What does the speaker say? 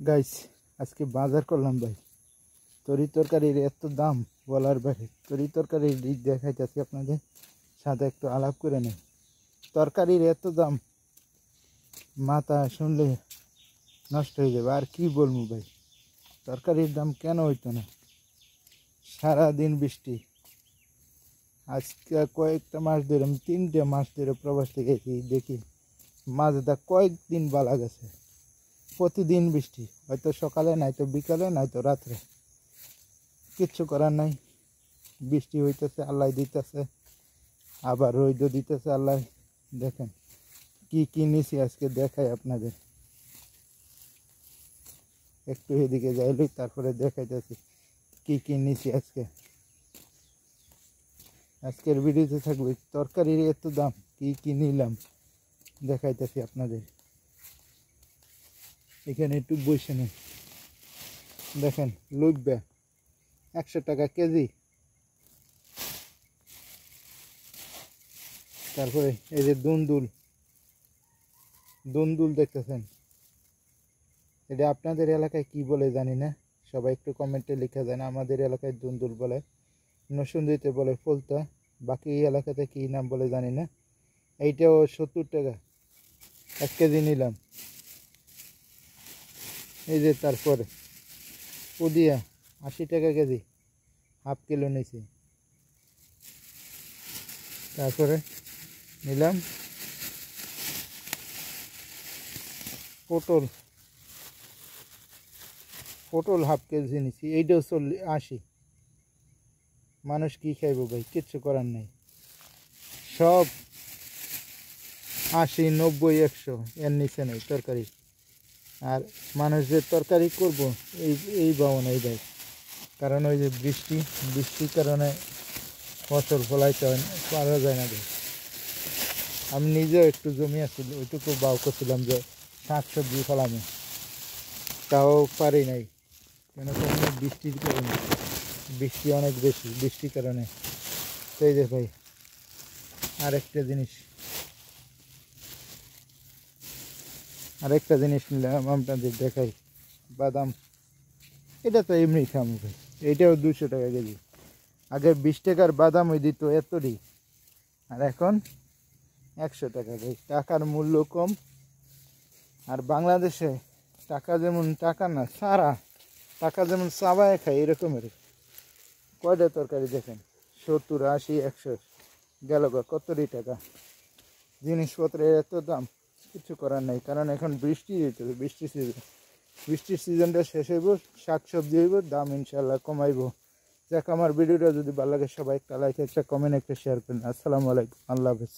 Guys আজকে বাজার করলাম ভাই। তরি তরকারির এত দাম বলার বাইরে। তরি তরকারির দিক দেখাইতেছি আপনাদের সাথে, একটু আলাপ করে নেই। তরকারির এত দাম, মাথা শুনলে নষ্ট হয়ে যাবে। আর কি বলবো ভাই, তরকারির দাম কেন হইতো না? সারাদিন বৃষ্টি। আজকে কয়েকটা মাস ধরে, আমি 3টে মাস ধরে প্রবাস থেকে গেছি, দেখি মাঝেটা কয়েকদিন বালা গেছে। প্রতিদিন বৃষ্টি, হয়তো সকালে নয়তো বিকালে নয়তো রাত্রে, কিচ্ছু করার নাই। বৃষ্টি হইতেছে, আল্লাহ দিতেছে, আবার রৌদ্র দিতেছে আল্লাহ। দেখেন কি কি নিছি আজকে, দেখাই আপনাদের। একটু এদিকে যাইলি, তারপরে দেখাইতেছি কি কি নিছি আজকে। আজকের ভিডিওতে থাকবে তরকারির এত দাম, কি কি নিলাম দেখাইতেছি আপনাদের। এখানে একটু বসে নেই, দেখেন লুকবে 100 টাকা কেজি। তারপরে এই যে দুন্দুল, দুন্দুল দেখতেছেন, এটা আপনাদের এলাকায় কি বলে জানি না, সবাই একটু কমেন্টে লিখে দেন। আমাদের এলাকায় দুন্দুল বলে, নরসিংদীতে বলে ফুলতা, বাকি এলাকাতে কি নাম বলে জানি না। এইটাও 70 টাকা 1 কেজি নিলাম। এই যে তারপরে পুদিয়া 80 টাকা কেজি, হাফ কিলো নিছি। তারপরে নিলাম পটল, পটল হাফ কেজি নিছি, এইটাও 80। মানুষ কি খাইব ভাই, কিচ্ছু করার নাই। সব 80, 90, 100 এর নিচে নেই তরকারি। আর মানুষ যে তরকারি করবো এই ভাবো নাই ভাই, কারণ ওই যে বৃষ্টির কারণে ফসল ফলাইতে পারা যায় না ভাই। আমি নিজেও একটু জমি আসছিল, ওইটুকু বাউ করছিলাম যে শাকসবজি ফলামো, তাও পারি নাই। কেন কখনো বৃষ্টির কারণে, বৃষ্টি অনেক বেশি, বৃষ্টির কারণে। তো এই যে ভাই আরেকটা জিনিস নিলাম আপনাদের দেখাই। বাদাম, এটা তো এমনি খামো ভাই, এইটাও 200 টাকা কেজি। আগে 20 টাকার বাদাম ওই দিত এতটি, আর এখন 100 টাকা ভাই। টাকার মূল্য কম। আর বাংলাদেশে টাকা যেমন টাকা না, সারা টাকা যেমন চাবায় খায় এরকমের। কয়টা তরকারি দেখেন, 70, 80, 100 গেল কতটি টাকা। জিনিসপত্রের এত দাম, কিছু করার নেই। কারণ এখন বৃষ্টি হইতেছে, বৃষ্টির সিজনটা শেষ হইব, শাকসবজি হইব, দাম ইনশাল্লাহ কমাইব। যাক, আমার ভিডিওটা যদি ভালো লাগে সবাই একটা লাইক, একটা কমেন্ট, একটা শেয়ার করেন। আসসালামু আলাইকুম, আল্লাহ হাফেজ।